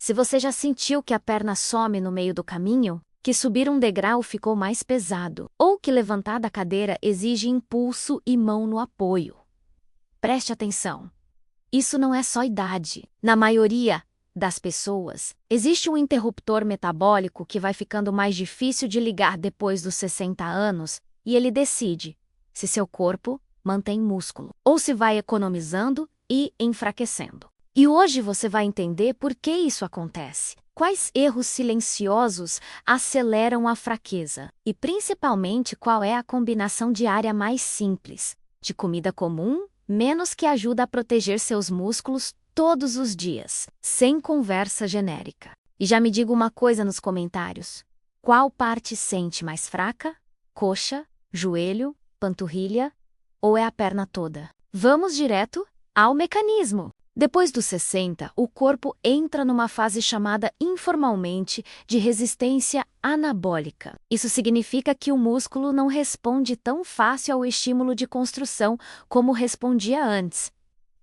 Se você já sentiu que a perna some no meio do caminho, que subir um degrau ficou mais pesado, ou que levantar da cadeira exige impulso e mão no apoio. Preste atenção. Isso não é só idade. Na maioria das pessoas, existe um interruptor metabólico que vai ficando mais difícil de ligar depois dos 60 anos e ele decide se seu corpo mantém músculo ou se vai economizando e enfraquecendo. E hoje você vai entender por que isso acontece. Quais erros silenciosos aceleram a fraqueza? E principalmente qual é a combinação diária mais simples, de comida comum, menos que ajuda a proteger seus músculos todos os dias, sem conversa genérica. E já me diga uma coisa nos comentários. Qual parte sente mais fraca? Coxa, joelho, panturrilha ou é a perna toda? Vamos direto ao mecanismo. Depois dos 60, o corpo entra numa fase chamada informalmente de resistência anabólica. Isso significa que o músculo não responde tão fácil ao estímulo de construção como respondia antes.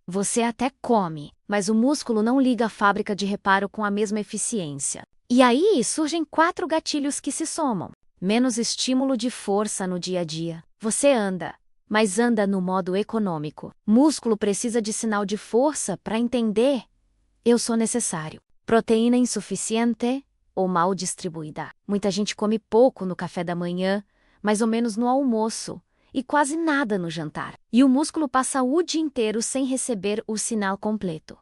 Você até come, mas o músculo não liga a fábrica de reparo com a mesma eficiência. E aí surgem 4 gatilhos que se somam. Menos estímulo de força no dia a dia. Você anda, mas anda no modo econômico. Músculo precisa de sinal de força para entender: eu sou necessário. Proteína insuficiente ou mal distribuída. Muita gente come pouco no café da manhã, mais ou menos no almoço, e quase nada no jantar. E o músculo passa o dia inteiro sem receber o sinal completo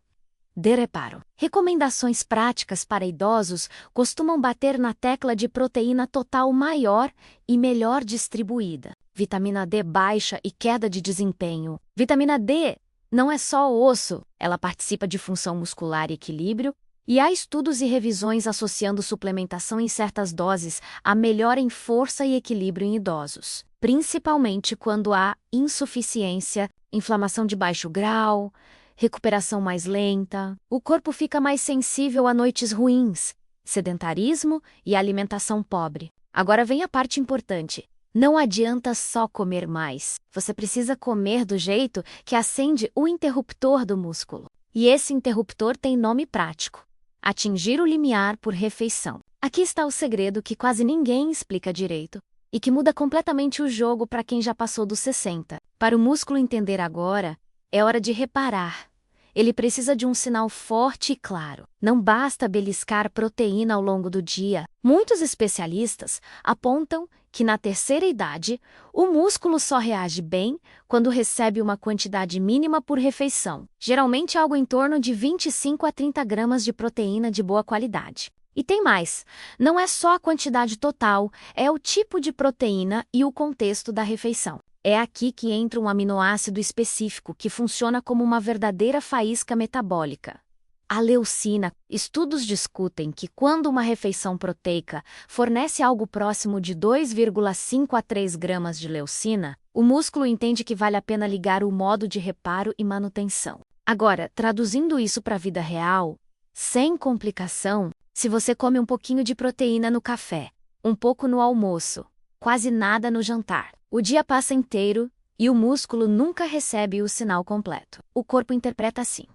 de reparo. Recomendações práticas para idosos costumam bater na tecla de proteína total maior e melhor distribuída. Vitamina D baixa e queda de desempenho. Vitamina D não é só osso, ela participa de função muscular e equilíbrio, e há estudos e revisões associando suplementação em certas doses a melhora em força e equilíbrio em idosos, principalmente quando há insuficiência, inflamação de baixo grau, recuperação mais lenta, o corpo fica mais sensível a noites ruins, sedentarismo e alimentação pobre. Agora vem a parte importante. Não adianta só comer mais. Você precisa comer do jeito que acende o interruptor do músculo. E esse interruptor tem nome prático: atingir o limiar por refeição. Aqui está o segredo que quase ninguém explica direito e que muda completamente o jogo para quem já passou dos 60. Para o músculo entender agora, é hora de reparar. Ele precisa de um sinal forte e claro. Não basta beliscar proteína ao longo do dia. Muitos especialistas apontam que na terceira idade, o músculo só reage bem quando recebe uma quantidade mínima por refeição, geralmente algo em torno de 25 a 30 gramas de proteína de boa qualidade. E tem mais, não é só a quantidade total, é o tipo de proteína e o contexto da refeição. É aqui que entra um aminoácido específico que funciona como uma verdadeira faísca metabólica: a leucina. Estudos discutem que quando uma refeição proteica fornece algo próximo de 2,5 a 3 gramas de leucina, o músculo entende que vale a pena ligar o modo de reparo e manutenção. Agora, traduzindo isso para a vida real, sem complicação, se você come um pouquinho de proteína no café, um pouco no almoço, quase nada no jantar, o dia passa inteiro e o músculo nunca recebe o sinal completo. O corpo interpreta assim: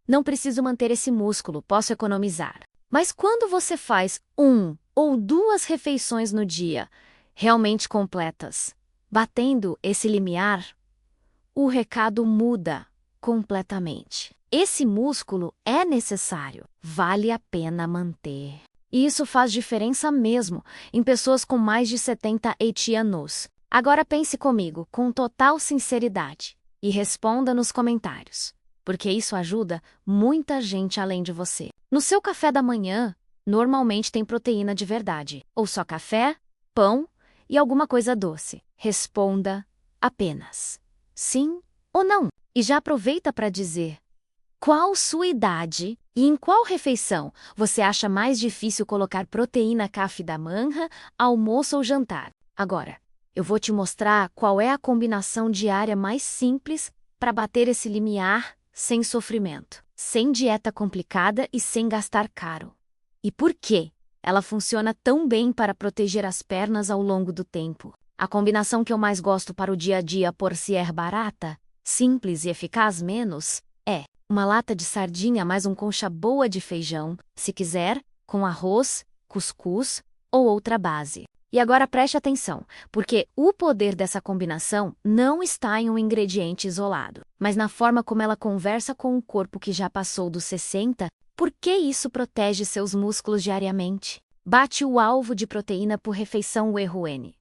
não preciso manter esse músculo, posso economizar. Mas quando você faz 1 ou 2 refeições no dia, realmente completas, batendo esse limiar, o recado muda completamente. Esse músculo é necessário, vale a pena manter. E isso faz diferença mesmo em pessoas com mais de 70 anos. Agora pense comigo com total sinceridade e responda nos comentários, porque isso ajuda muita gente além de você. No seu café da manhã, normalmente tem proteína de verdade, ou só café, pão e alguma coisa doce. Responda apenas sim ou não. E já aproveita para dizer qual sua idade e em qual refeição você acha mais difícil colocar proteína café da manhã, almoço ou jantar. Agora, eu vou te mostrar qual é a combinação diária mais simples para bater esse limiar sem sofrimento, sem dieta complicada e sem gastar caro. E por quê ela funciona tão bem para proteger as pernas ao longo do tempo? A combinação que eu mais gosto para o dia a dia por ser barata, simples e eficaz menos, é uma lata de sardinha mais um concha boa de feijão, se quiser, com arroz, cuscuz ou outra base. E agora preste atenção, porque o poder dessa combinação não está em um ingrediente isolado, mas na forma como ela conversa com o corpo que já passou dos 60, porque isso protege seus músculos diariamente. Bate o alvo de proteína por refeição. O erro N.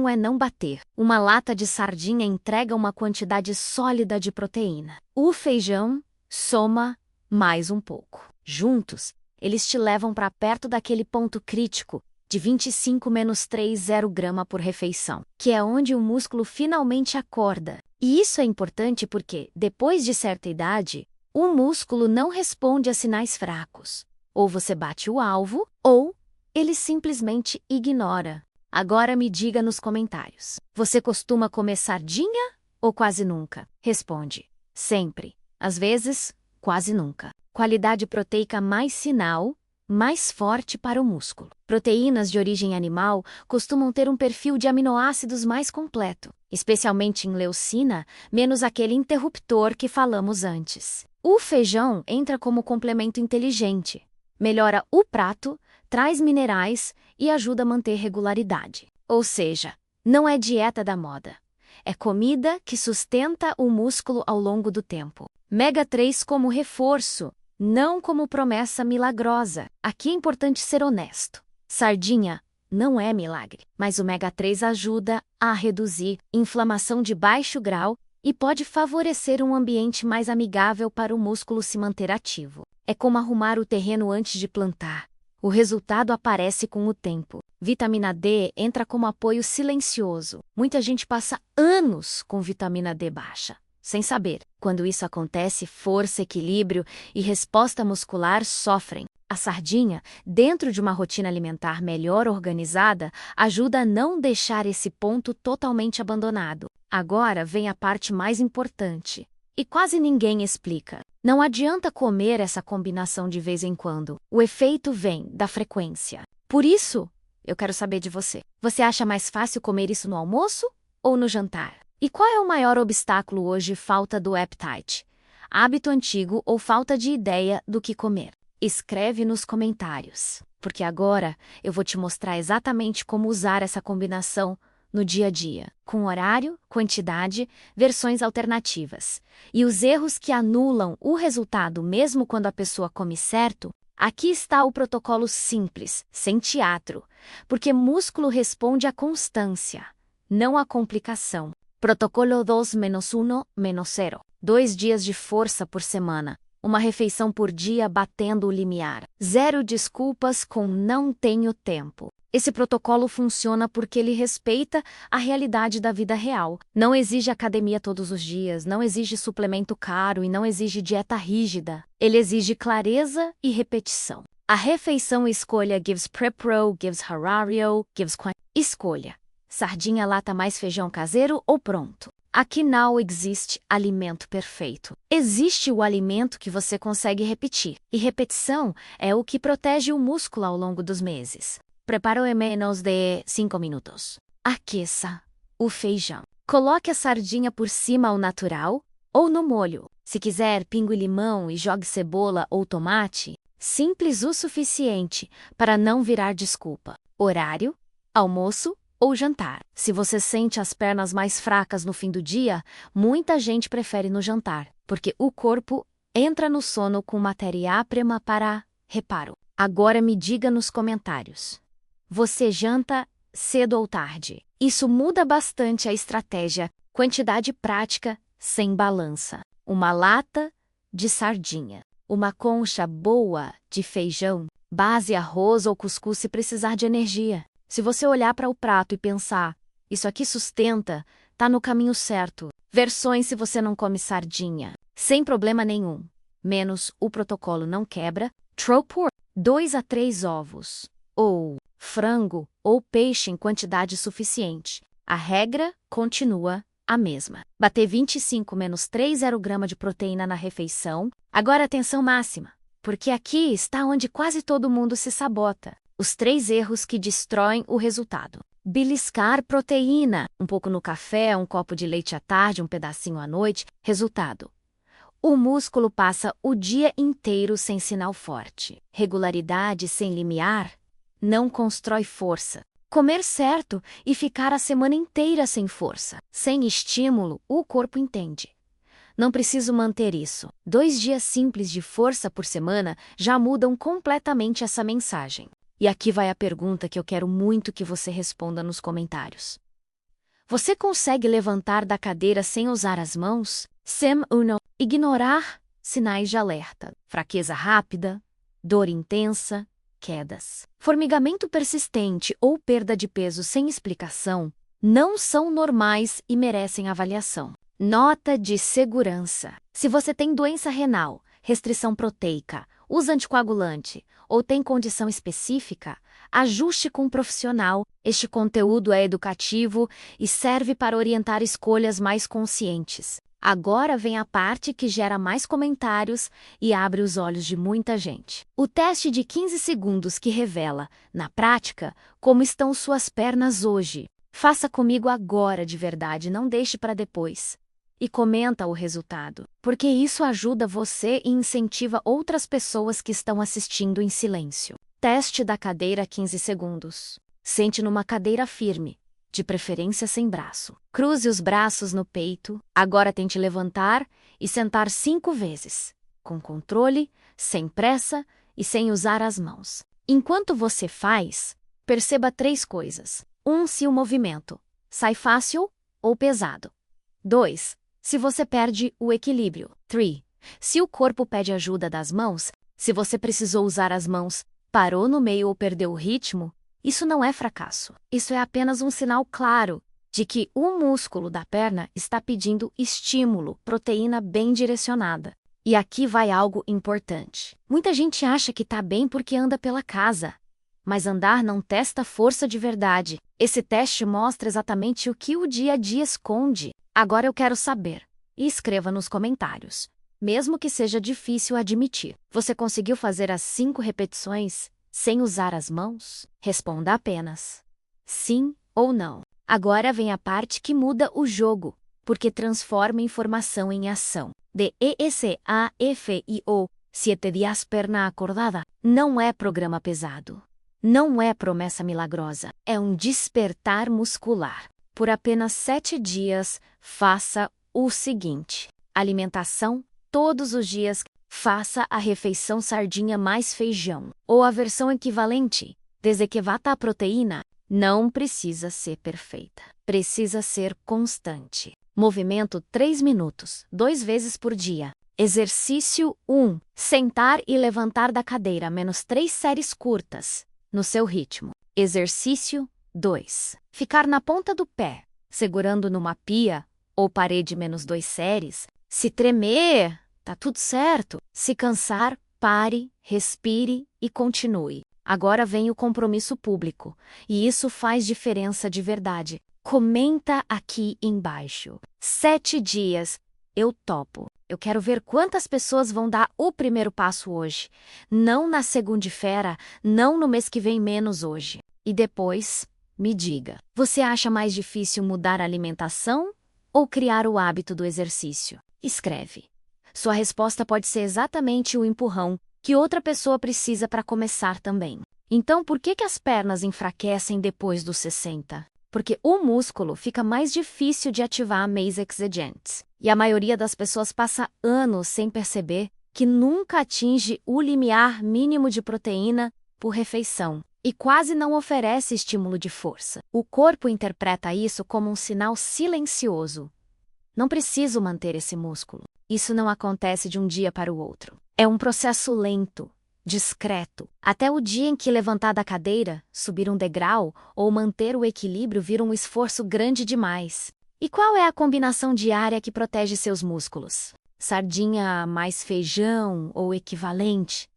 É não bater. Uma lata de sardinha entrega uma quantidade sólida de proteína. O feijão soma mais um pouco. Juntos, eles te levam para perto daquele ponto crítico de 25-30 grama por refeição, que é onde o músculo finalmente acorda. E isso é importante porque, depois de certa idade, o músculo não responde a sinais fracos. Ou você bate o alvo, ou ele simplesmente ignora. Agora me diga nos comentários. Você costuma comer sardinha ou quase nunca? Responde. Sempre. Às vezes, quase nunca. Qualidade proteica mais sinal, mais forte para o músculo. Proteínas de origem animal costumam ter um perfil de aminoácidos mais completo, especialmente em leucina, menos aquele interruptor que falamos antes. O feijão entra como complemento inteligente. Melhora o prato, traz minerais e ajuda a manter regularidade. Ou seja, não é dieta da moda. É comida que sustenta o músculo ao longo do tempo. Ômega 3 como reforço, não como promessa milagrosa. Aqui é importante ser honesto. Sardinha não é milagre, mas o ômega 3 ajuda a reduzir inflamação de baixo grau e pode favorecer um ambiente mais amigável para o músculo se manter ativo. É como arrumar o terreno antes de plantar. O resultado aparece com o tempo. Vitamina D entra como apoio silencioso. Muita gente passa anos com vitamina D baixa, sem saber. Quando isso acontece, força, equilíbrio e resposta muscular sofrem. A sardinha, dentro de uma rotina alimentar melhor organizada, ajuda a não deixar esse ponto totalmente abandonado. Agora vem a parte mais importante. E quase ninguém explica. Não adianta comer essa combinação de vez em quando. O efeito vem da frequência. Por isso, eu quero saber de você. Você acha mais fácil comer isso no almoço ou no jantar? E qual é o maior obstáculo hoje? Falta do appetite, hábito antigo ou falta de ideia do que comer? Escreve nos comentários, porque agora eu vou te mostrar exatamente como usar essa combinação no dia a dia, com horário, quantidade, versões alternativas. E os erros que anulam o resultado mesmo quando a pessoa come certo, aqui está o protocolo simples, sem teatro, porque músculo responde à constância, não à complicação. Protocolo 2-1-0. 2 dias de força por semana. Uma refeição por dia batendo o limiar. 0 desculpas com não tenho tempo. Esse protocolo funciona porque ele respeita a realidade da vida real. Não exige academia todos os dias, não exige suplemento caro e não exige dieta rígida. Ele exige clareza e repetição. A refeição escolha gives prepro, gives horário, gives escolha. Sardinha, lata mais feijão caseiro ou pronto? Aqui não existe alimento perfeito. Existe o alimento que você consegue repetir. E repetição é o que protege o músculo ao longo dos meses. Preparo em menos de 5 minutos. Aqueça o feijão. Coloque a sardinha por cima ao natural ou no molho. Se quiser, pingue limão e jogue cebola ou tomate. Simples o suficiente para não virar desculpa. Horário, almoço ou jantar. Se você sente as pernas mais fracas no fim do dia, muita gente prefere no jantar, porque o corpo entra no sono com matéria-prima para reparo. Agora me diga nos comentários. Você janta cedo ou tarde? Isso muda bastante a estratégia. Quantidade prática, sem balança. Uma lata de sardinha. Uma concha boa de feijão. Base arroz ou cuscuz se precisar de energia. Se você olhar para o prato e pensar, isso aqui sustenta, tá no caminho certo. Versões se você não come sardinha. Sem problema nenhum. Menos o protocolo não quebra. Tropor, 2 a 3 ovos. Ou frango ou peixe em quantidade suficiente. A regra continua a mesma. Bater 25-30 grama de proteína na refeição. Agora atenção máxima, porque aqui está onde quase todo mundo se sabota. Os 3 erros que destroem o resultado. Beliscar proteína, um pouco no café, um copo de leite à tarde, um pedacinho à noite. Resultado: O músculo passa o dia inteiro sem sinal forte. Regularidade sem limiar não constrói força. Comer certo e ficar a semana inteira sem força. Sem estímulo, o corpo entende. Não preciso manter isso. 2 dias simples de força por semana já mudam completamente essa mensagem. E aqui vai a pergunta que eu quero muito que você responda nos comentários. Você consegue levantar da cadeira sem usar as mãos? Sim ou não? Ignorar sinais de alerta. Fraqueza rápida, dor intensa, quedas. Formigamento persistente ou perda de peso sem explicação não são normais e merecem avaliação. Nota de segurança. Se você tem doença renal, restrição proteica, usa anticoagulante ou tem condição específica, ajuste com um profissional. Este conteúdo é educativo e serve para orientar escolhas mais conscientes. Agora vem a parte que gera mais comentários e abre os olhos de muita gente. O teste de 15 segundos que revela, na prática, como estão suas pernas hoje. Faça comigo agora de verdade, não deixe para depois. E comenta o resultado, porque isso ajuda você e incentiva outras pessoas que estão assistindo em silêncio. Teste da cadeira 15 segundos. Sente numa cadeira firme, de preferência sem braço. Cruze os braços no peito. Agora tente levantar e sentar 5 vezes, com controle, sem pressa e sem usar as mãos. Enquanto você faz, perceba 3 coisas. 1. Se o movimento sai fácil ou pesado. 2. Se você perde o equilíbrio. 3. Se o corpo pede ajuda das mãos, se você precisou usar as mãos, parou no meio ou perdeu o ritmo, isso não é fracasso. Isso é apenas um sinal claro de que o músculo da perna está pedindo estímulo, proteína bem direcionada. E aqui vai algo importante. Muita gente acha que está bem porque anda pela casa. Mas andar não testa força de verdade. Esse teste mostra exatamente o que o dia a dia esconde. Agora eu quero saber. E escreva nos comentários. Mesmo que seja difícil admitir, você conseguiu fazer as 5 repetições sem usar as mãos? Responda apenas sim ou não. Agora vem a parte que muda o jogo, porque transforma informação em ação. DESAFIO, 7 dias perna acordada, não é programa pesado. Não é promessa milagrosa. É um despertar muscular. Por apenas 7 dias, faça o seguinte: alimentação, todos os dias. Faça a refeição sardinha mais feijão, ou a versão equivalente, desde que vá a proteína. Não precisa ser perfeita. Precisa ser constante. Movimento 3 minutos, 2 vezes por dia. Exercício 1. Sentar e levantar da cadeira, menos 3 séries curtas, no seu ritmo. Exercício 2. Ficar na ponta do pé, segurando numa pia ou parede, menos 2 séries. Se tremer, tá tudo certo. Se cansar, pare, respire e continue. Agora vem o compromisso público. E isso faz diferença de verdade. Comenta aqui embaixo. 7 dias. Eu topo. Eu quero ver quantas pessoas vão dar o primeiro passo hoje. Não na segunda-feira, não no mês que vem, menos hoje. E depois, me diga. Você acha mais difícil mudar a alimentação ou criar o hábito do exercício? Escreve. Sua resposta pode ser exatamente o empurrão que outra pessoa precisa para começar também. Então, por que as pernas enfraquecem depois dos 60? Porque o músculo fica mais difícil de ativar mês exigentes. E a maioria das pessoas passa anos sem perceber que nunca atinge o limiar mínimo de proteína por refeição e quase não oferece estímulo de força. O corpo interpreta isso como um sinal silencioso. Não preciso manter esse músculo. Isso não acontece de um dia para o outro. É um processo lento, discreto. Até o dia em que levantar da cadeira, subir um degrau ou manter o equilíbrio vira um esforço grande demais. E qual é a combinação diária que protege seus músculos? Sardinha mais feijão ou equivalente?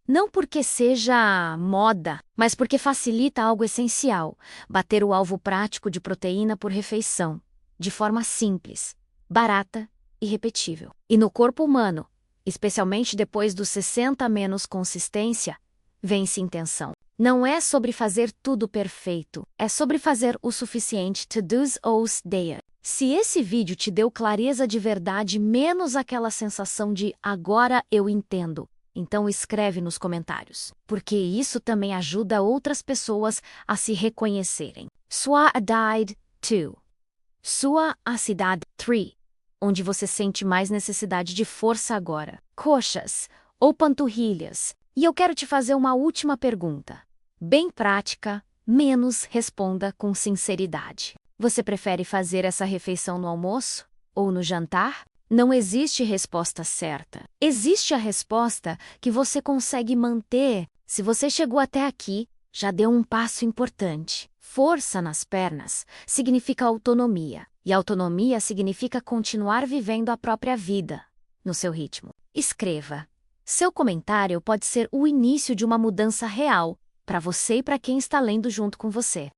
Não porque seja moda, mas porque facilita algo essencial: bater o alvo prático de proteína por refeição, de forma simples, barata e repetível. E no corpo humano, especialmente depois dos 60 menos consistência, vence intenção. Não é sobre fazer tudo perfeito, é sobre fazer o suficiente to do os day. Se esse vídeo te deu clareza de verdade menos aquela sensação de agora eu entendo, então escreve nos comentários, porque isso também ajuda outras pessoas a se reconhecerem. Sua died 2. Sua cidade 3. Onde você sente mais necessidade de força agora, coxas ou panturrilhas. E eu quero te fazer uma última pergunta. Bem prática, menos responda com sinceridade. Você prefere fazer essa refeição no almoço ou no jantar? Não existe resposta certa. Existe a resposta que você consegue manter. Se você chegou até aqui, já deu um passo importante. Força nas pernas significa autonomia, e autonomia significa continuar vivendo a própria vida, no seu ritmo. Escreva. Seu comentário pode ser o início de uma mudança real, para você e para quem está lendo junto com você.